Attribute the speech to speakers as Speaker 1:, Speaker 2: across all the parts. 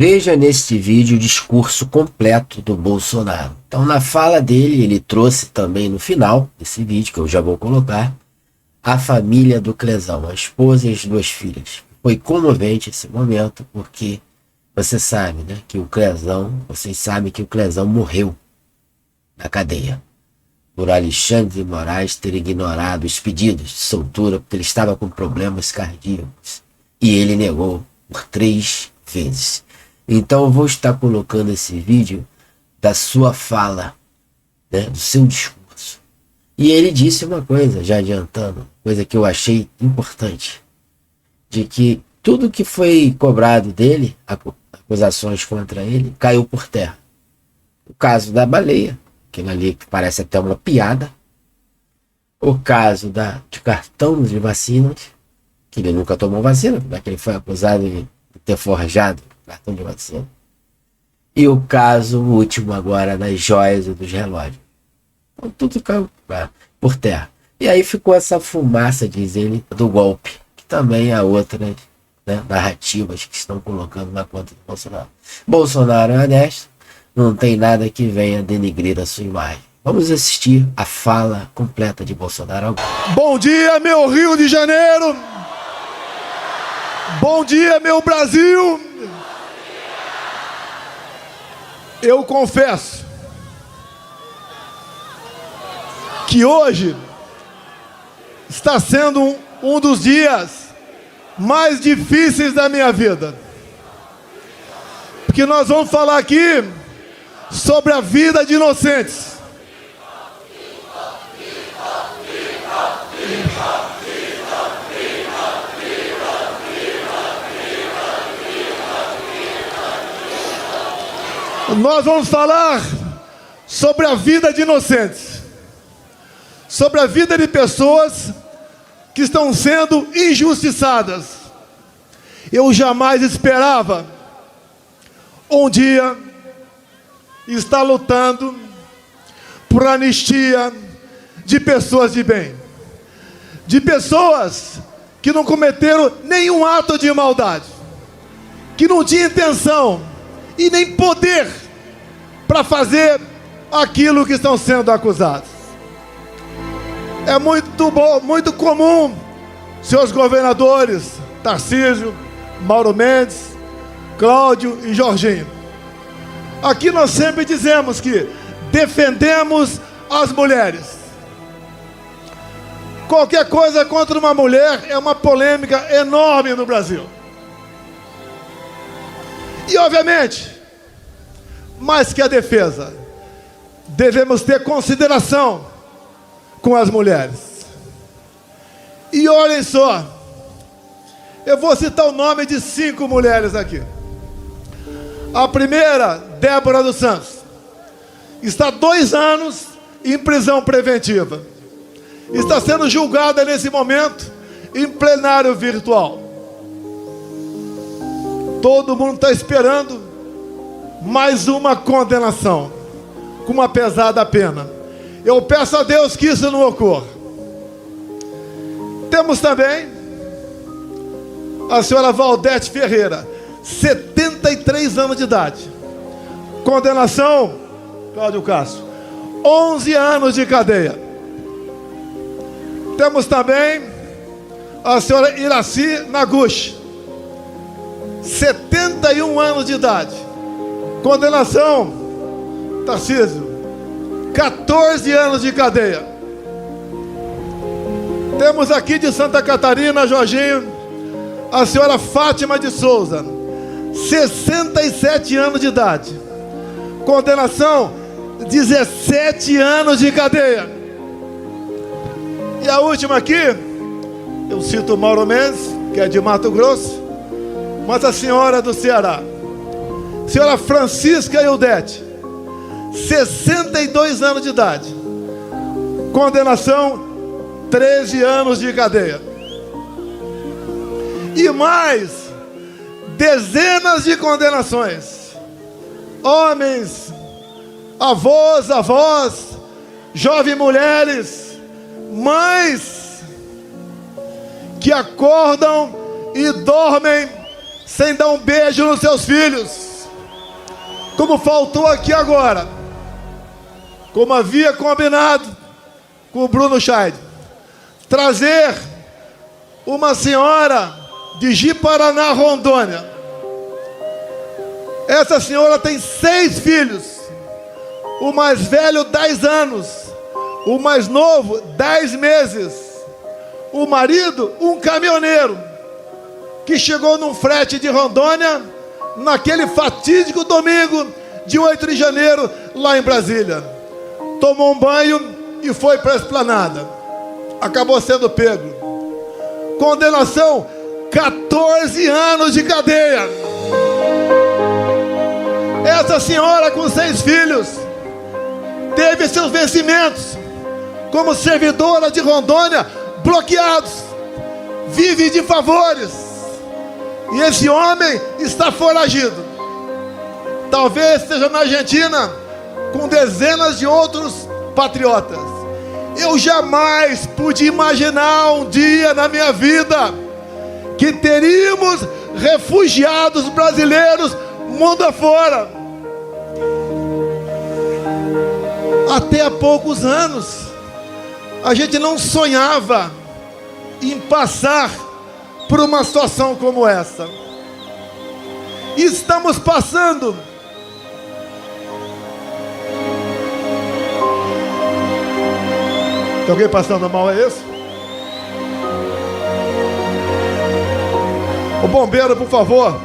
Speaker 1: Veja neste vídeo o discurso completo do Bolsonaro. Então, na fala dele, ele trouxe também no final desse vídeo, que eu já vou colocar, a família do Clezão, a esposa e as duas filhas. Foi comovente esse momento, porque você sabe, né, que o Clezão, vocês sabem que o Clezão morreu na cadeia por Alexandre de Moraes ter ignorado os pedidos de soltura, porque ele estava com problemas cardíacos. E ele negou por 3 vezes. Então eu vou estar colocando esse vídeo da sua fala, né, do seu discurso. E ele disse uma coisa, já adiantando, coisa que eu achei importante, de que tudo que foi cobrado dele, acusações contra ele, caiu por terra. O caso da baleia, aquilo ali que parece até uma piada. O caso de cartão de vacinas, que ele nunca tomou vacina, porque ele foi acusado de ter forjado cartão de vacina. E o caso último agora das joias e dos relógios. Então tudo caiu por terra. E aí ficou essa fumaça, diz ele, do golpe, que também há outras, né, narrativas que estão colocando na conta do Bolsonaro. Bolsonaro é honesto, não tem nada que venha denegrir a sua imagem. Vamos assistir a fala completa de Bolsonaro.
Speaker 2: Bom dia, meu Rio de Janeiro! Bom dia, meu Brasil! Eu confesso que hoje está sendo um dos dias mais difíceis da minha vida. Porque nós vamos falar aqui sobre a vida de inocentes. Nós vamos falar sobre a vida de inocentes, sobre a vida de pessoas que estão sendo injustiçadas. Eu jamais esperava um dia estar lutando por anistia de pessoas de bem, de pessoas que não cometeram nenhum ato de maldade, que não tinham intenção e nem poder para fazer aquilo que estão sendo acusados. É muito comum seus governadores, Tarcísio, Mauro Mendes, Cláudio e Jorginho. Aqui nós sempre dizemos que defendemos as mulheres. Qualquer coisa contra uma mulher é uma polêmica enorme no Brasil. E obviamente, mais que a defesa, devemos ter consideração com as mulheres. E olhem só, eu vou citar o nome de 5 mulheres aqui. A primeira, Débora dos Santos, está 2 anos em prisão preventiva. Está sendo julgada nesse momento em plenário virtual. Todo mundo está esperando mais uma condenação, com uma pesada pena. Eu peço a Deus que isso não ocorra. Temos também a senhora Valdete Ferreira, 73 anos de idade. Condenação, Cláudio Castro, 11 anos de cadeia. Temos também a senhora Iraci Naguchi, 71 anos de idade. Condenação, Tarcísio, 14 anos de cadeia. Temos aqui de Santa Catarina, Jorginho, a senhora Fátima de Souza, 67 anos de idade. Condenação, 17 anos de cadeia. E a última aqui, eu cito Mauro Mendes, que é de Mato Grosso, mas a senhora do Ceará, senhora Francisca Eudete, 62 anos de idade. Condenação, 13 anos de cadeia. E mais dezenas de condenações. Homens, avós, jovens mulheres, mães que acordam e dormem sem dar um beijo nos seus filhos. Como faltou aqui agora, como havia combinado com o Bruno Scheid, trazer uma senhora de Ji-Paraná, Rondônia. Essa senhora tem 6 filhos. O mais velho, 10 anos. O mais novo, 10 meses. O marido, um caminhoneiro, que chegou num frete de Rondônia, naquele fatídico domingo de 8 de janeiro, lá em Brasília. Tomou um banho e foi para a esplanada. Acabou sendo pego. Condenação, 14 anos de cadeia. Essa senhora com 6 filhos teve seus vencimentos como servidora de Rondônia bloqueados. Vive de favores. E esse homem está foragido. Talvez esteja na Argentina com dezenas de outros patriotas. Eu jamais pude imaginar um dia na minha vida que teríamos refugiados brasileiros mundo afora. Até há poucos anos, a gente não sonhava em passar por uma situação como essa. E estamos passando. Tem alguém passando mal, é isso? O bombeiro, por favor.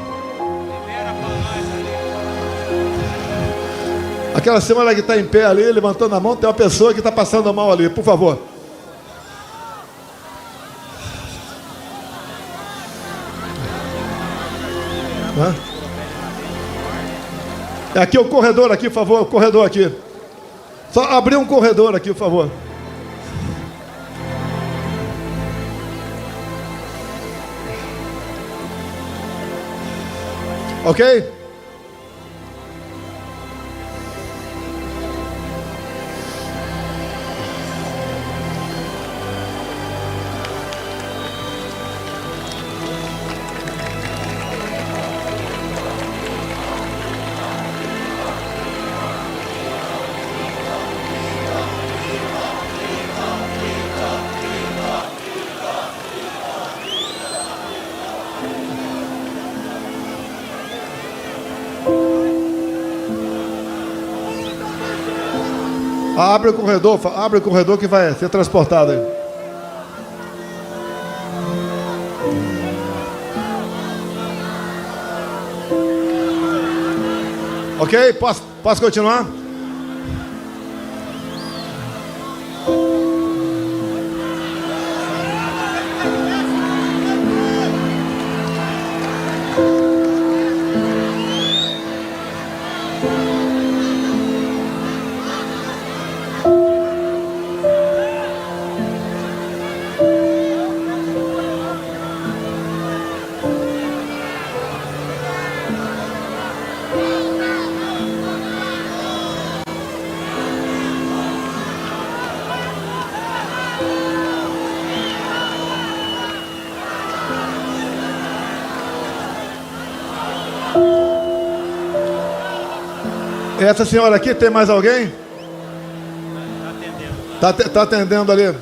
Speaker 2: Aquela senhora que está em pé ali, levantando a mão, tem uma pessoa que está passando mal ali, por favor. É aqui o corredor aqui, por favor, o corredor aqui. Só abrir um corredor aqui, por favor. Ok? Abre o corredor que vai ser transportado aí. Ok? Posso continuar? Essa senhora aqui, tem mais alguém? Está atendendo. Tá atendendo ali.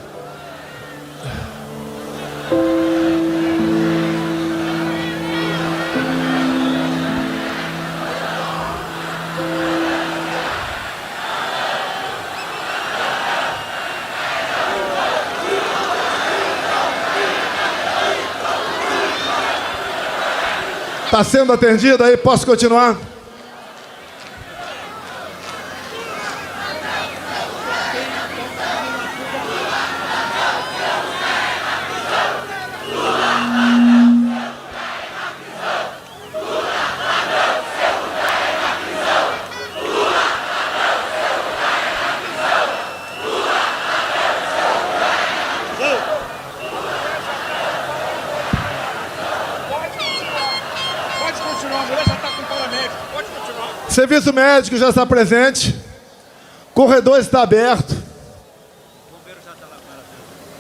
Speaker 2: Está sendo atendida aí, posso continuar? Serviço médico já está presente. Corredor está aberto.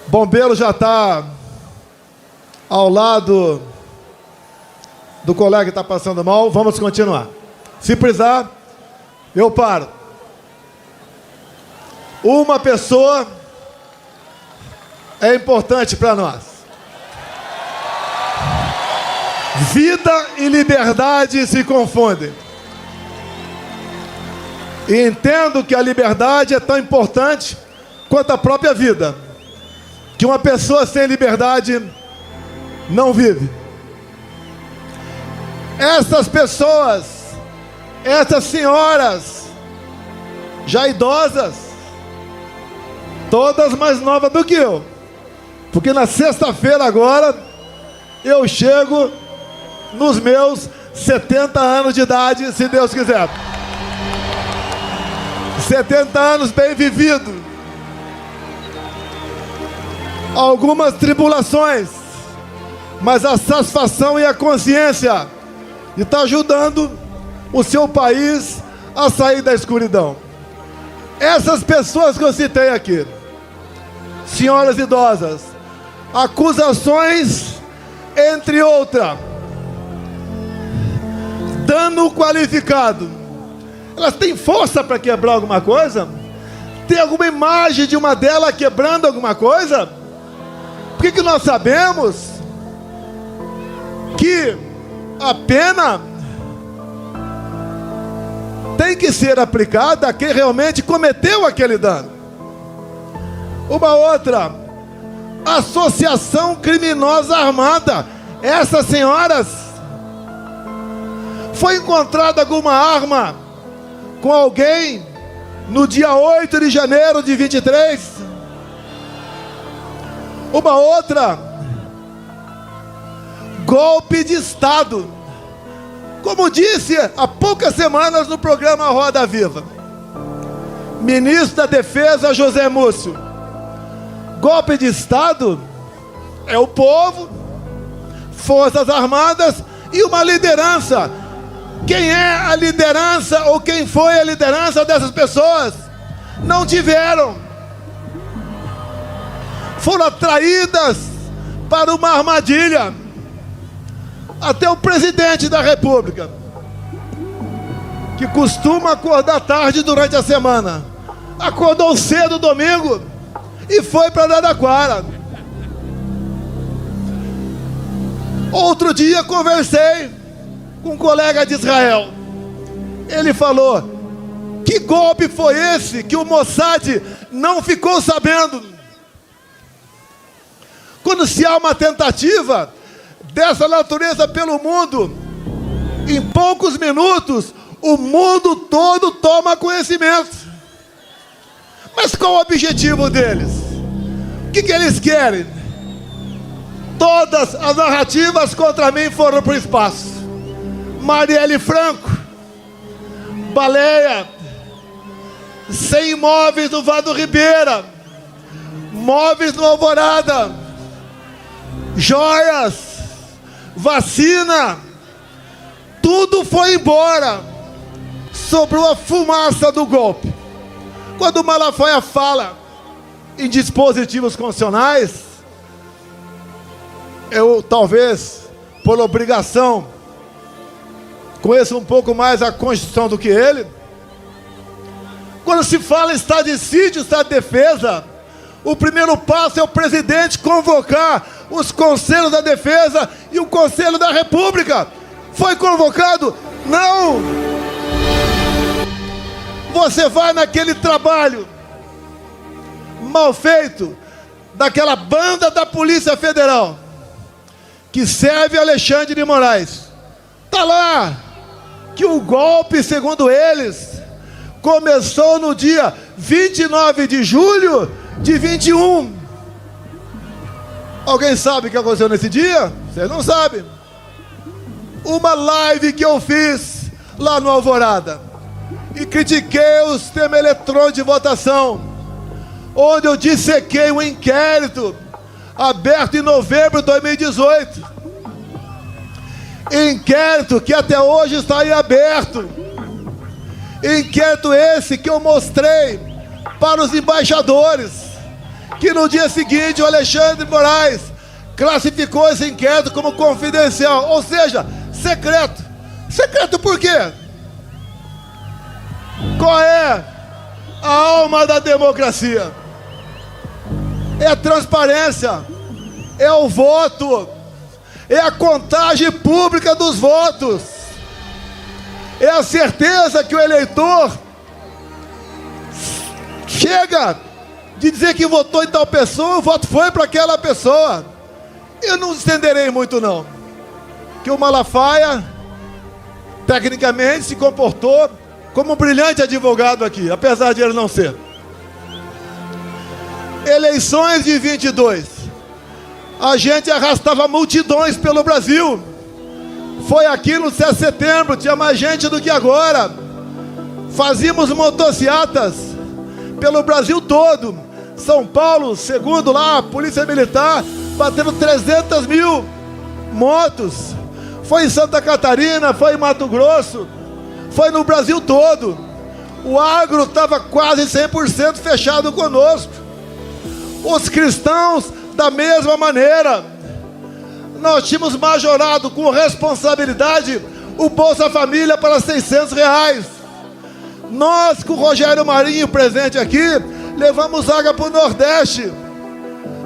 Speaker 2: Bombeiro já está ao lado do colega que está passando mal. Vamos continuar. Se precisar, Eu paro. Uma pessoa é importante para nós. Vida e liberdade se confundem. E entendo que a liberdade é tão importante quanto a própria vida. Que uma pessoa sem liberdade não vive. Essas pessoas, essas senhoras, já idosas, todas mais novas do que eu. Porque na sexta-feira agora, eu chego nos meus 70 anos de idade, se Deus quiser. 70 anos bem vividos. Algumas tribulações, mas a satisfação e a consciência de estar ajudando o seu país a sair da escuridão. Essas pessoas que eu citei aqui, senhoras idosas, acusações, entre outras, dano qualificado, elas têm força para quebrar alguma coisa? Tem alguma imagem de uma delas quebrando alguma coisa? Por que nós sabemos que a pena tem que ser aplicada a quem realmente cometeu aquele dano? Uma outra, associação criminosa armada. Essas senhoras, foi encontrada alguma arma com alguém no dia 8 de janeiro de 23? Uma outra, golpe de Estado. Como disse há poucas semanas no programa Roda Viva, ministro da Defesa José Múcio, golpe de Estado é o povo, forças armadas e uma liderança. Quem é a liderança ou quem foi a liderança dessas pessoas? Não tiveram. Foram atraídas para uma armadilha. Até o presidente da República, que costuma acordar tarde durante a semana, acordou cedo domingo e foi para Araraquara. Outro dia conversei com um colega de Israel. Ele falou: que golpe foi esse que o Mossad não ficou sabendo? Quando se há uma tentativa dessa natureza pelo mundo, em poucos minutos o mundo todo toma conhecimento. Mas qual o objetivo deles? O que eles querem? Todas as narrativas contra mim foram para o espaço. Marielle Franco, baleia, 100 imóveis no Vado Ribeira, móveis no Alvorada, joias, vacina, tudo foi embora. Sobrou a fumaça do golpe. Quando o Malafaia fala em dispositivos constitucionais, eu talvez, por obrigação, conheço um pouco mais a Constituição do que ele. Quando se fala em estado de sítio, estado de defesa, o primeiro passo é o presidente convocar os conselhos da defesa e o Conselho da República. Foi convocado? Não! Você vai naquele trabalho mal feito daquela banda da Polícia Federal que serve Alexandre de Moraes. Está lá que o golpe, segundo eles, começou no dia 29 de julho de 21. Alguém sabe o que aconteceu nesse dia? Vocês não sabem. Uma live que eu fiz lá no Alvorada e critiquei o sistema eletrônico de votação, onde eu dissequei um inquérito aberto em novembro de 2018. Inquérito que até hoje está em aberto. Inquérito esse que eu mostrei para os embaixadores, que no dia seguinte o Alexandre de Moraes classificou esse inquérito como confidencial, ou seja, secreto. Secreto por quê? Qual é a alma da democracia? É a transparência, é o voto, é a contagem pública dos votos, é a certeza que o eleitor chega de dizer que votou em tal pessoa, o voto foi para aquela pessoa. Eu não estenderei muito não, que o Malafaia tecnicamente se comportou como um brilhante advogado aqui, apesar de ele não ser. Eleições de 22, a gente arrastava multidões pelo Brasil. Foi aqui no 7 de setembro, tinha mais gente do que agora. Fazíamos motocicletas pelo Brasil todo. São Paulo, segundo lá, a Polícia Militar, batendo 300 mil motos. Foi em Santa Catarina, foi em Mato Grosso, foi no Brasil todo. O agro estava quase 100% fechado conosco. Os cristãos, da mesma maneira. Nós tínhamos majorado com responsabilidade o Bolsa Família para R$600. Nós, com o Rogério Marinho presente aqui, levamos água para o Nordeste.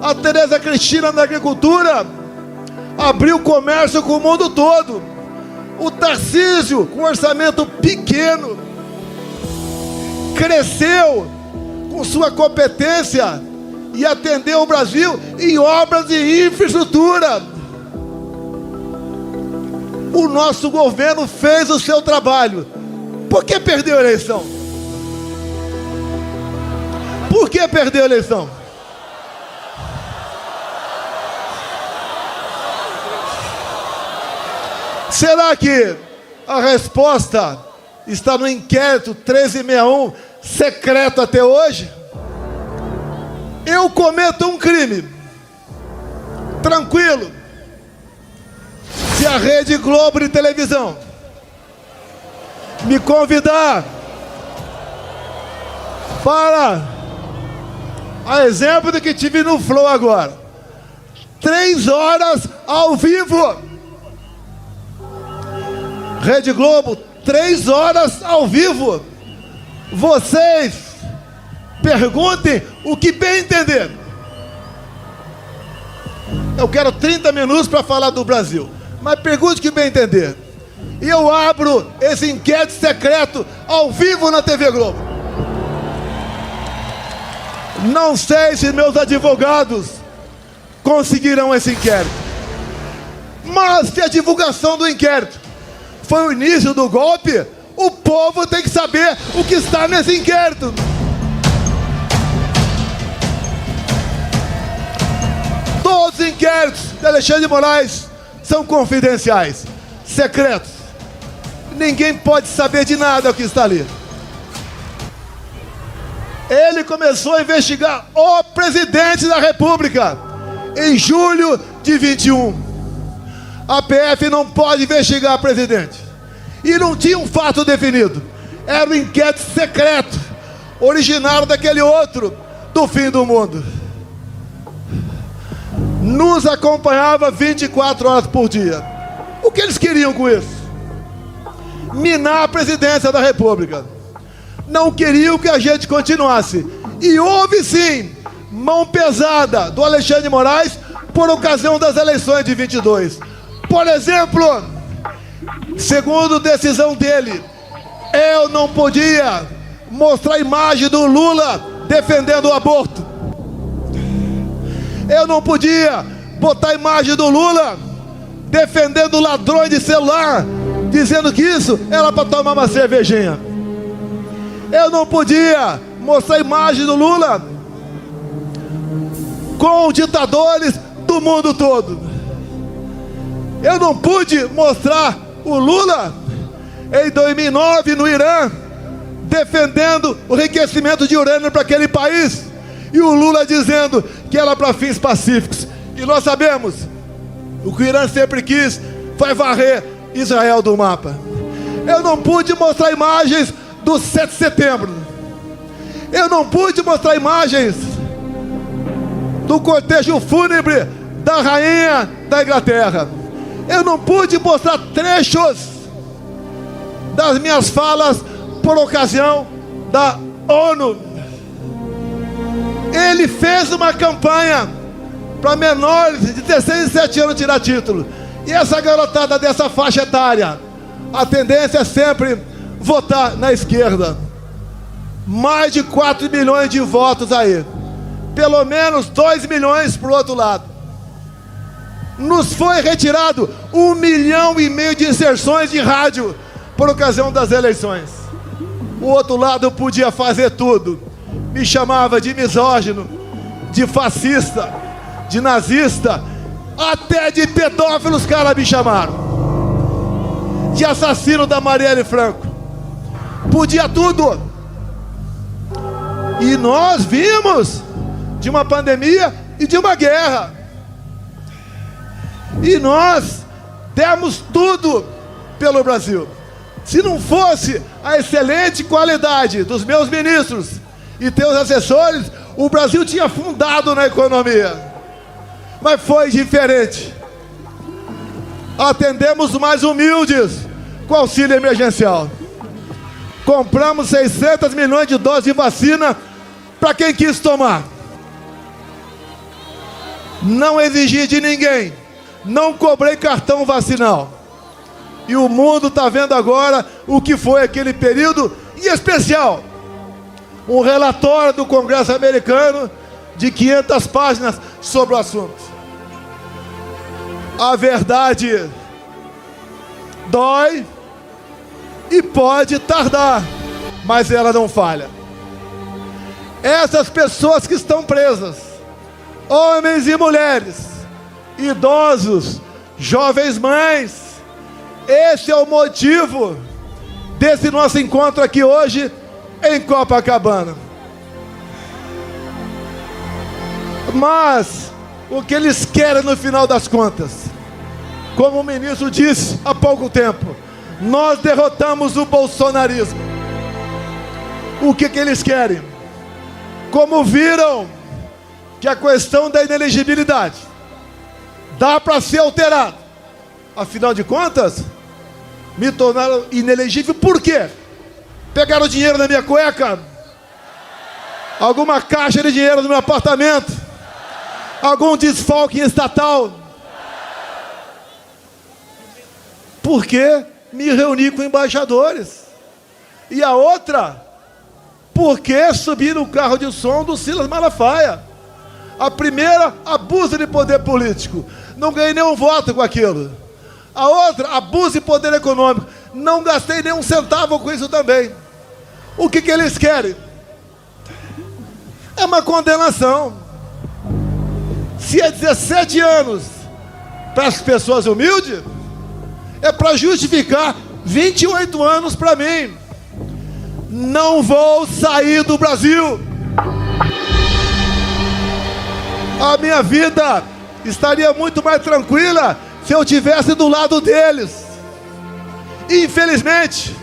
Speaker 2: A Tereza Cristina na agricultura abriu comércio com o mundo todo. O Tarcísio, com orçamento pequeno, cresceu com sua competência e atendeu o Brasil em obras de infraestrutura. O nosso governo fez o seu trabalho. Por que perdeu a eleição? Por que perdeu a eleição? Será que a resposta está no inquérito 1361, secreto até hoje? Eu cometo um crime, tranquilo, se a Rede Globo de televisão me convidar para, a exemplo do que tive no Flow agora, 3 horas ao vivo, Rede Globo, 3 horas ao vivo, vocês perguntem o que bem entender. Eu quero 30 minutos para falar do Brasil, mas pergunte o que bem entender. E eu abro esse inquérito secreto ao vivo na TV Globo. Não sei se meus advogados conseguirão esse inquérito, mas se a divulgação do inquérito foi o início do golpe, o povo tem que saber o que está nesse inquérito. Todos os inquéritos de Alexandre de Moraes são confidenciais, secretos. Ninguém pode saber de nada o que está ali. Ele começou a investigar o presidente da República em julho de 21. A PF não pode investigar o presidente. E não tinha um fato definido. Era um inquérito secreto, originário daquele outro, do fim do mundo. Nos acompanhava 24 horas por dia. O que eles queriam com isso? Minar a presidência da República. Não queriam que a gente continuasse. E houve sim mão pesada do Alexandre de Moraes por ocasião das eleições de 22. Por exemplo, segundo decisão dele, eu não podia mostrar a imagem do Lula defendendo o aborto. Eu não podia botar a imagem do Lula defendendo ladrões de celular, dizendo que isso era para tomar uma cervejinha. Eu não podia mostrar a imagem do Lula com ditadores do mundo todo. Eu não pude mostrar o Lula em 2009 no Irã defendendo o enriquecimento de urânio para aquele país, e o Lula dizendo que era para fins pacíficos. E nós sabemos, o que o Irã sempre quis foi varrer Israel do mapa. Eu não pude mostrar imagens do 7 de setembro. Eu não pude mostrar imagens do cortejo fúnebre da rainha da Inglaterra. Eu não pude mostrar trechos das minhas falas por ocasião da ONU. Ele fez uma campanha para menores de 16 e 17 anos tirar título. E essa garotada dessa faixa etária, a tendência é sempre votar na esquerda. Mais de 4 milhões de votos aí. Pelo menos 2 milhões para o outro lado. Nos foi retirado 1,5 milhão de inserções de rádio por ocasião das eleições. O outro lado podia fazer tudo. Me chamava de misógino, de fascista, de nazista, até de pedófilo os caras me chamaram. De assassino da Marielle Franco. Podia tudo. E nós vimos de uma pandemia e de uma guerra. E nós demos tudo pelo Brasil. Se não fosse a excelente qualidade dos meus ministros e teus assessores, o Brasil tinha afundado na economia. Mas foi diferente. Atendemos os mais humildes com auxílio emergencial. Compramos 600 milhões de doses de vacina para quem quis tomar. Não exigi de ninguém. Não cobrei cartão vacinal. E o mundo está vendo agora o que foi aquele período, em especial, um relatório do Congresso americano de 500 páginas sobre o assunto. A verdade dói e pode tardar, mas ela não falha. Essas pessoas que estão presas, homens e mulheres, idosos, jovens mães, esse é o motivo desse nosso encontro aqui hoje em Copacabana. Mas o que eles querem no final das contas, como o ministro disse há pouco tempo, nós derrotamos o bolsonarismo. O que eles querem? Como viram que a questão da inelegibilidade dá para ser alterada, afinal de contas, me tornaram inelegível. Por quê? Pegaram dinheiro na minha cueca? Alguma caixa de dinheiro no meu apartamento? Algum desfalque estatal? Porque me reuni com embaixadores. E a outra, porque subi no carro de som do Silas Malafaia. A primeira, abuso de poder político. Não ganhei nenhum voto com aquilo. A outra, abuso de poder econômico. Não gastei nem um centavo com isso também. O que eles querem? É uma condenação. Se é 17 anos para as pessoas humildes, é para justificar 28 anos para mim. Não vou sair do Brasil. A minha vida estaria muito mais tranquila se eu estivesse do lado deles. Infelizmente,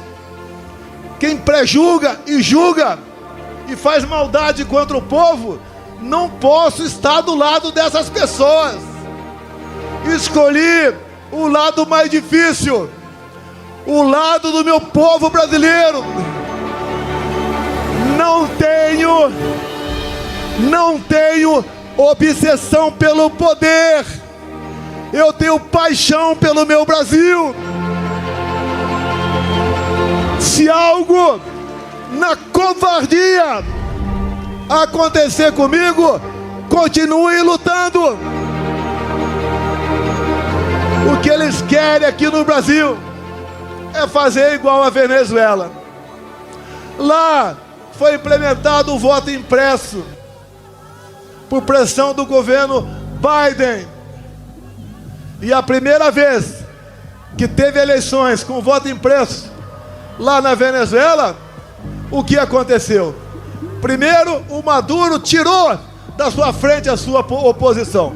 Speaker 2: quem prejulga e julga e faz maldade contra o povo, não posso estar do lado dessas pessoas. Escolhi o lado mais difícil, o lado do meu povo brasileiro. Não tenho obsessão pelo poder. Eu tenho paixão pelo meu Brasil. Se algo na covardia acontecer comigo, continue lutando. O que eles querem aqui no Brasil é fazer igual a Venezuela. Lá foi implementado o voto impresso por pressão do governo Biden. E a primeira vez que teve eleições com voto impresso lá na Venezuela, o que aconteceu? Primeiro, o Maduro tirou da sua frente a sua oposição.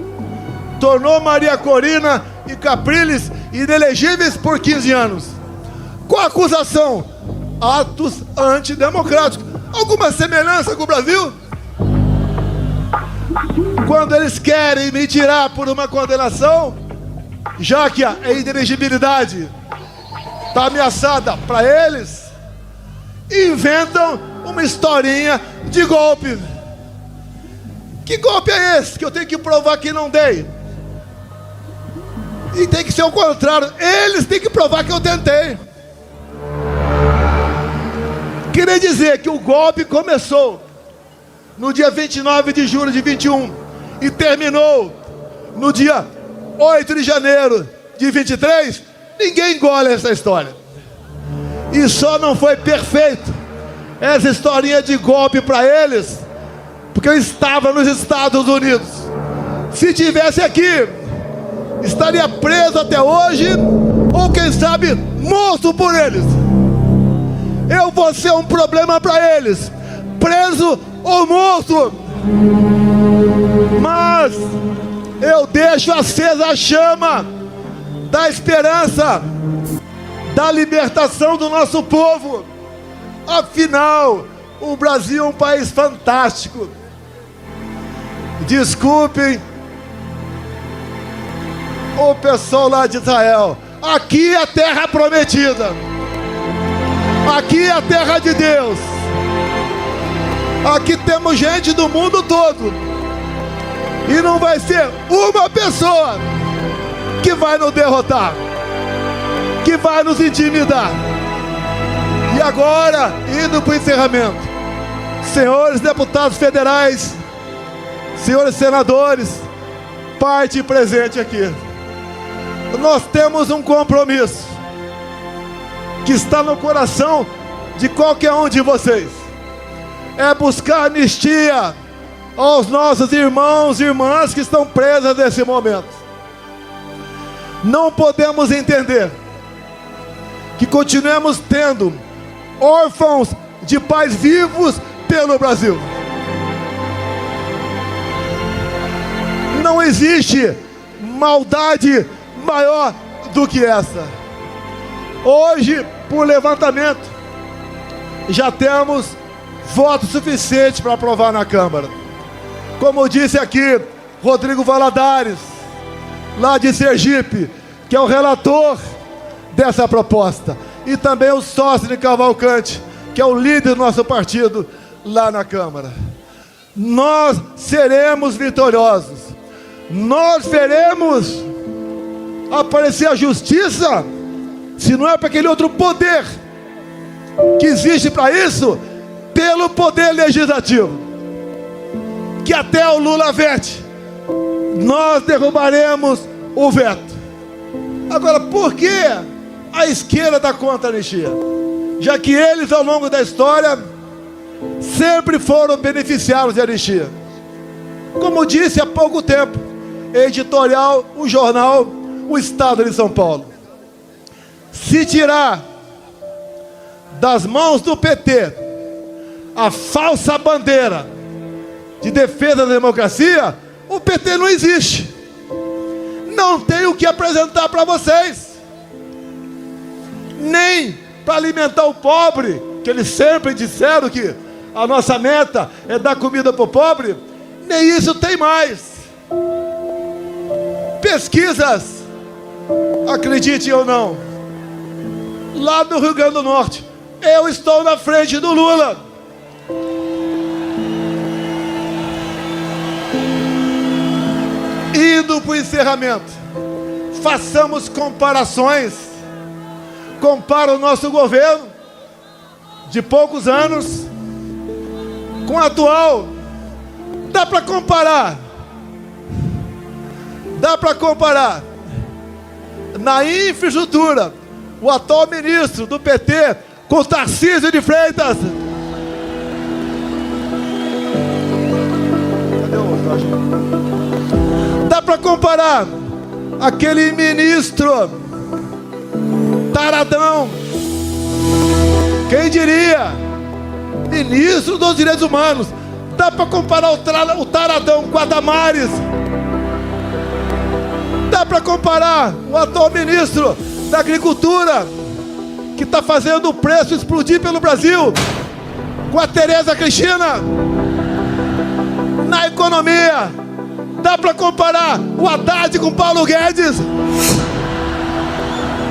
Speaker 2: Tornou Maria Corina e Capriles inelegíveis por 15 anos. Com a acusação? Atos antidemocráticos. Alguma semelhança com o Brasil? Quando eles querem me tirar por uma condenação, já que a inelegibilidade está ameaçada para eles, inventam uma historinha de golpe. Que golpe é esse que eu tenho que provar que não dei? E tem que ser o contrário, eles têm que provar que eu tentei. Queria dizer que o golpe começou no dia 29 de julho de 21 e terminou no dia 8 de janeiro de 23, ninguém engole essa história. E só não foi perfeito essa historinha de golpe para eles, porque eu estava nos Estados Unidos. Se tivesse aqui, estaria preso até hoje, ou quem sabe, morto por eles. Eu vou ser um problema para eles, preso ou morto. Mas eu deixo acesa a chama da esperança, da libertação do nosso povo. Afinal, o Brasil é um país fantástico. Desculpem o pessoal lá de Israel. Aqui é a terra prometida. Aqui é a terra de Deus. Aqui temos gente do mundo todo. E não vai ser uma pessoa que vai nos derrotar, que vai nos intimidar. E agora, indo para o encerramento, senhores deputados federais, senhores senadores, parte presente aqui, nós temos um compromisso que está no coração de qualquer um de vocês. É buscar anistia aos nossos irmãos e irmãs que estão presos nesse momento. Não podemos entender que continuemos tendo órfãos de pais vivos pelo Brasil. Não existe maldade maior do que essa. Hoje, por levantamento, já temos voto suficiente para aprovar na Câmara. Como disse aqui Rodrigo Valadares, lá de Sergipe, que é o relator dessa proposta, e também o sócio de Cavalcante, que é o líder do nosso partido lá na Câmara. Nós seremos vitoriosos. Nós veremos aparecer a justiça, se não é para aquele outro poder que existe para isso, pelo poder legislativo, que até o Lula vete. Nós derrubaremos o veto. Agora, por que a esquerda está contra a anistia? Já que eles, ao longo da história, sempre foram beneficiados de anistia. Como disse há pouco tempo, editorial, o jornal O Estado de São Paulo: se tirar das mãos do PT a falsa bandeira de defesa da democracia, o PT não existe. Não tem o que apresentar para vocês, nem para alimentar o pobre, que eles sempre disseram que a nossa meta é dar comida para o pobre. Nem isso tem mais. Pesquisas, acreditem ou não, lá no Rio Grande do Norte, eu estou na frente do Lula. Indo para o encerramento, façamos comparações. Compara o nosso governo de poucos anos com o atual. Dá para comparar. Dá para comparar. Na infraestrutura, o atual ministro do PT com Tarcísio de Freitas. Cadê o Jorge? Dá para comparar aquele ministro taradão, quem diria, ministro dos Direitos Humanos. Dá para comparar o taradão com a Damares. Dá para comparar o atual ministro da Agricultura, que está fazendo o preço explodir pelo Brasil, com a Tereza Cristina. Na economia, dá para comparar o Haddad com Paulo Guedes.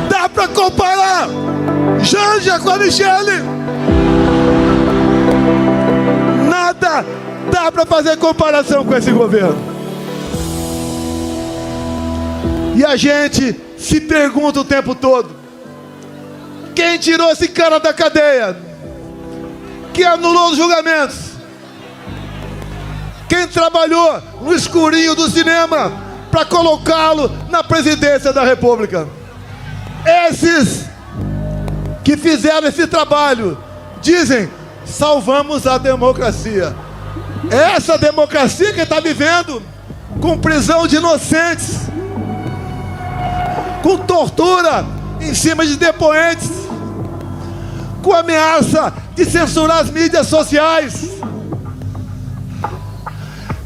Speaker 2: Dá para comparar Janja com a Michele. dá para fazer comparação com esse governo. E a gente se pergunta o tempo todo: quem tirou esse cara da cadeia? Quem anulou os julgamentos? Quem trabalhou no escurinho do cinema para colocá-lo na presidência da República? Esses que fizeram esse trabalho dizem: salvamos a democracia. Essa democracia que está vivendo com prisão de inocentes, com tortura em cima de depoentes, com ameaça de censurar as mídias sociais.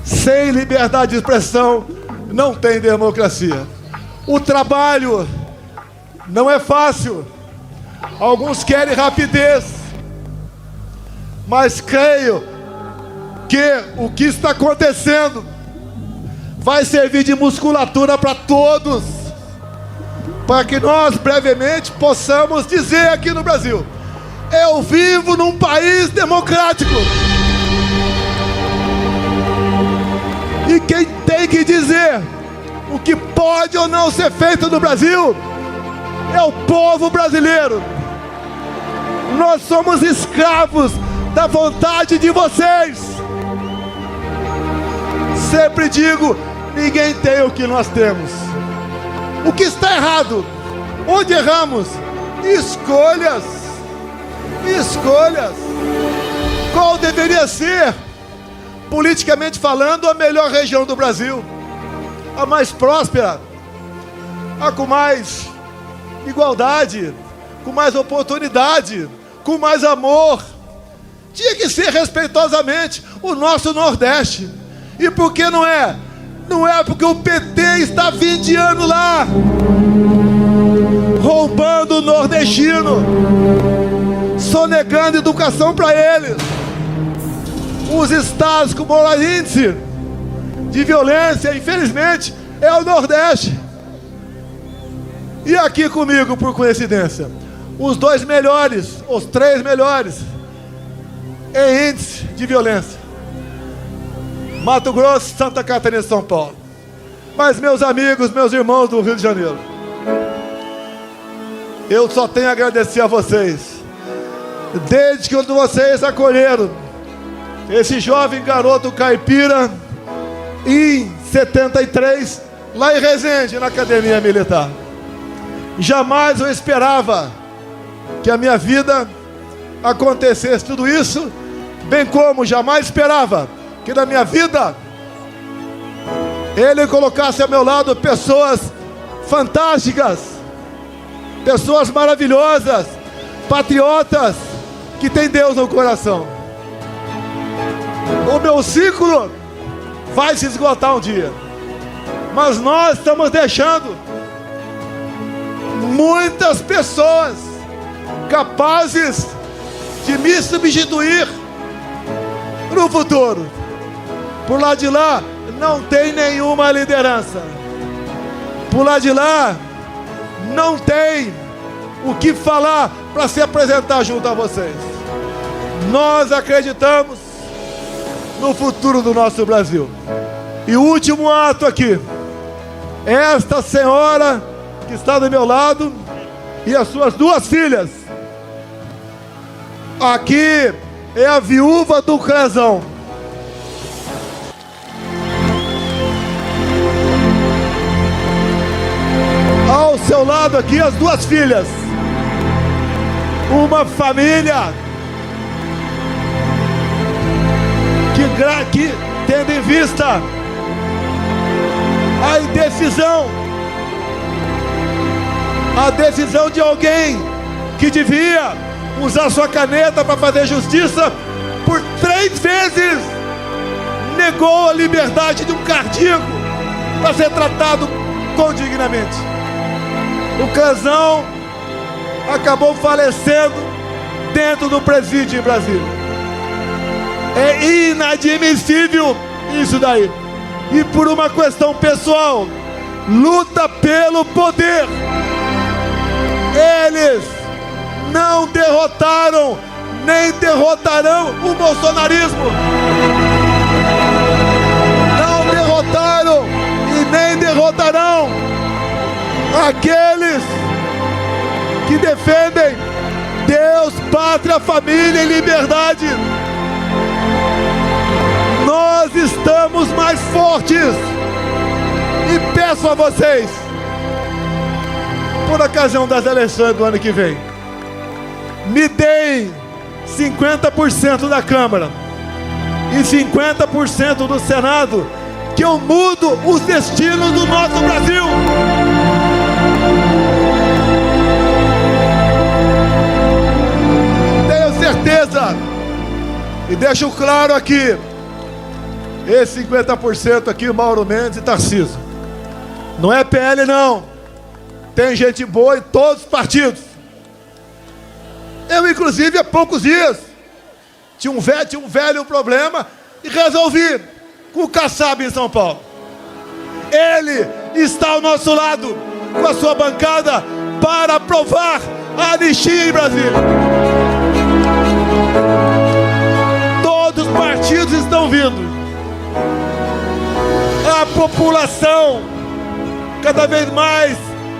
Speaker 2: Sem liberdade de expressão não tem democracia. O trabalho não é fácil. Alguns querem rapidez, mas creio que o que está acontecendo vai servir de musculatura para todos, para que nós brevemente possamos dizer aqui no Brasil: eu vivo num país democrático. E quem tem que dizer o que pode ou não ser feito no Brasil é o povo brasileiro. Nós somos escravos da vontade de vocês. Sempre digo: ninguém tem o que nós temos. O que está errado? Onde erramos? Escolhas. Escolhas. Qual deveria ser, politicamente falando, a melhor região do Brasil? A mais próspera, a com mais igualdade, com mais oportunidade, com mais amor. Tinha que ser respeitosamente o nosso Nordeste. E por que não é? Não é porque o PT está há 20 anos lá, roubando o nordestino, sonegando educação para eles. Os estados com maior índice de violência, infelizmente, é o Nordeste. E aqui comigo, por coincidência, os 2 melhores, os 3 melhores em índice de violência: Mato Grosso, Santa Catarina e São Paulo. Mas, meus amigos, meus irmãos do Rio de Janeiro, eu só tenho a agradecer a vocês. Desde que vocês acolheram esse jovem garoto caipira em 73, lá em Resende, na Academia Militar. Jamais eu esperava que a minha vida acontecesse tudo isso, bem como jamais esperava que na minha vida Ele colocasse ao meu lado pessoas fantásticas, pessoas maravilhosas, patriotas, que têm Deus no coração. O meu ciclo vai se esgotar um dia, mas nós estamos deixando muitas pessoas capazes de me substituir no futuro. Por lá de lá não tem nenhuma liderança. Por lá de lá não tem o que falar para se apresentar junto a vocês. Nós acreditamos no futuro do nosso Brasil. E o último ato aqui, esta senhora que está do meu lado e as suas 2 filhas. Aqui é a viúva do Crezão. Ao seu lado aqui as 2 filhas. Uma família que tendo em vista a decisão de alguém que devia usar sua caneta para fazer justiça, por 3 vezes negou a liberdade de um cardíaco para ser tratado condignamente. O Crezão acabou falecendo dentro do presídio em Brasília. É inadmissível isso daí. E por uma questão pessoal, luta pelo poder. Eles não derrotaram, nem derrotarão o bolsonarismo. derrotarão aqueles que defendem Deus, pátria, família e liberdade. Nós estamos mais fortes. E peço a vocês, por ocasião das eleições do ano que vem, me deem 50% da Câmara e 50% do Senado, que eu mudo os destinos do nosso Brasil. Tenho certeza, e deixo claro aqui, esse 50% aqui, Mauro Mendes e Tarcísio, não é PL não, tem gente boa em todos os partidos. Eu, inclusive, há poucos dias, tinha um velho problema e resolvi com o Kassab em São Paulo. Ele está ao nosso lado, com a sua bancada, para aprovar a anistia em Brasília. Todos os partidos estão vindo. A população cada vez mais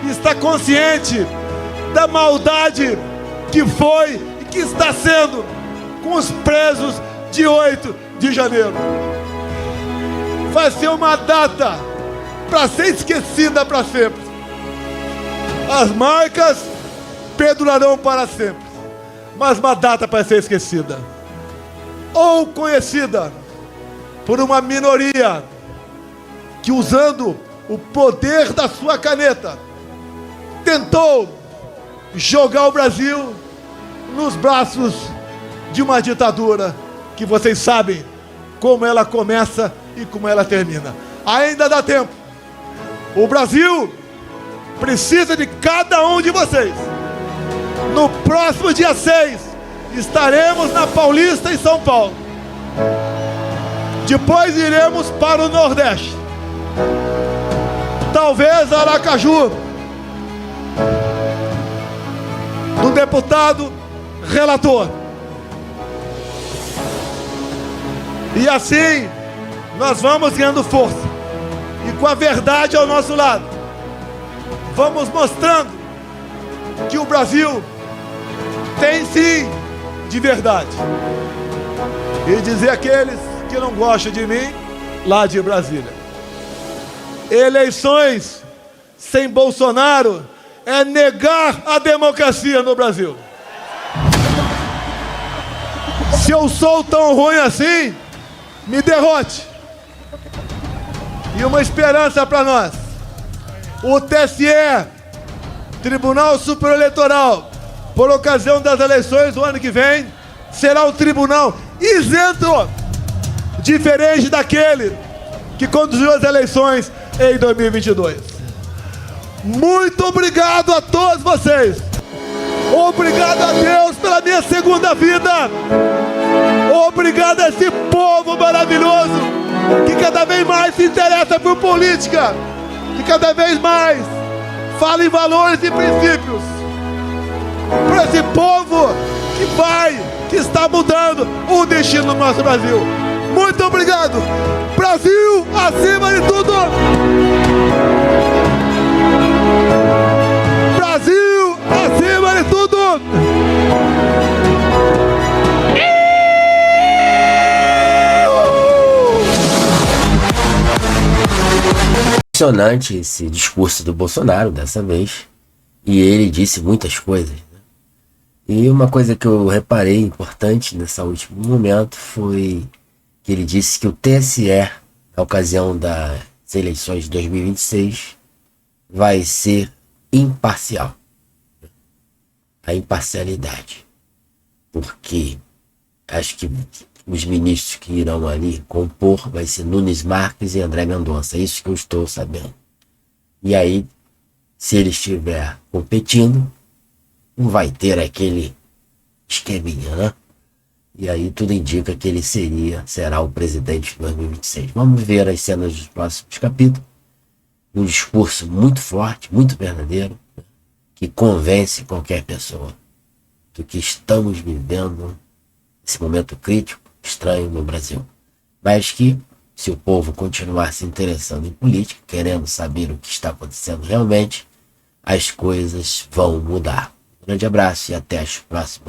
Speaker 2: está consciente da maldade que foi e que está sendo com os presos de 8 de janeiro. Vai ser uma data para ser esquecida para sempre. As marcas perdurarão para sempre, mas uma data para ser esquecida ou conhecida por uma minoria que, usando o poder da sua caneta, tentou jogar o Brasil nos braços de uma ditadura que vocês sabem como ela começa e como ela termina. Ainda dá tempo. O Brasil precisa de cada um de vocês. No próximo dia 6 estaremos na Paulista, em São Paulo. Depois iremos para o Nordeste, talvez Aracaju, do deputado relator. E assim nós vamos ganhando força, e com a verdade ao nosso lado, vamos mostrando que o Brasil tem sim de verdade. E dizer àqueles que não gostam de mim, lá de Brasília: eleições sem Bolsonaro é negar a democracia no Brasil. Se eu sou tão ruim assim, me derrote. E uma esperança para nós: o TSE, Tribunal Superior Eleitoral, por ocasião das eleições do ano que vem, será um tribunal isento, diferente daquele que conduziu as eleições em 2022. Muito obrigado a todos vocês. Obrigado a Deus pela minha segunda vida. Obrigado a esse povo maravilhoso que cada vez mais se interessa por política, que cada vez mais fala em valores e princípios. Para esse povo que está mudando o destino do nosso Brasil. Muito obrigado. Brasil acima de tudo. Brasil acima de tudo.
Speaker 1: Impressionante esse discurso do Bolsonaro dessa vez. E ele disse muitas coisas, né? E uma coisa que eu reparei importante nesse último momento foi que ele disse que o TSE, na ocasião das eleições de 2026, vai ser imparcial. A imparcialidade. Porque acho que os ministros que irão ali compor vai ser Nunes Marques e André Mendonça. É isso que eu estou sabendo. E aí, se ele estiver competindo, não vai ter aquele esqueminha, né? E aí tudo indica que ele será o presidente de 2026. Vamos ver as cenas dos próximos capítulos. Um discurso muito forte, muito verdadeiro, que convence qualquer pessoa do que estamos vivendo, esse momento crítico, estranho no Brasil. Mas que se o povo continuar se interessando em política, querendo saber o que está acontecendo realmente, as coisas vão mudar. Um grande abraço e até as próximas.